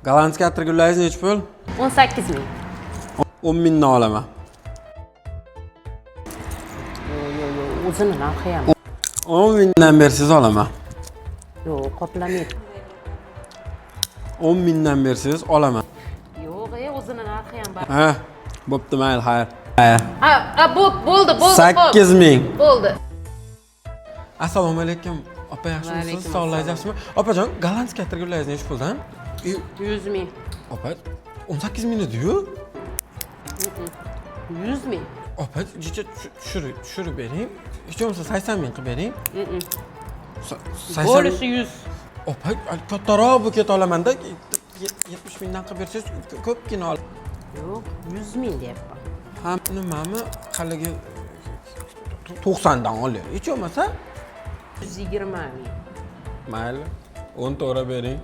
Gollandskiy atirgullaringiz nechi pul? 18 ming. 10 mingdan olaman. Yo'q, o'zini narxi ham. 10 mingdan bersangiz olaman. Yo'q, qoplamaydi. 10 mingdan bersangiz olaman. Yo'q, o'zini narxi ham bor. Ha, bo'pti, mayli, xayr. Bo'ldi. 8 ming. Bo'ldi. Assalomu alaykum. Opa, yaxshimisiz? Vaalaykum Sog'ligingiz yaxshimi? Opajon, gollandskiy atirgullaringiz nechi puldan? 100 ming. Opa, 18 ming edi-yu. 100 ming. Opa, jicha tushirib bering. Hech bo'lmasa 80 ming qilib bering. 80 Bo'lishi 100. Opa, kattaroq bu keta olaman-da. 70 mingdan qilib bersangiz ko'pgina ol. Yo'q, 100 ming deyapman. Ha, nimami? Haligi 90 dan oling. Hech bo'lmasa 120 ming. mayli. 10 to'g'ri bering.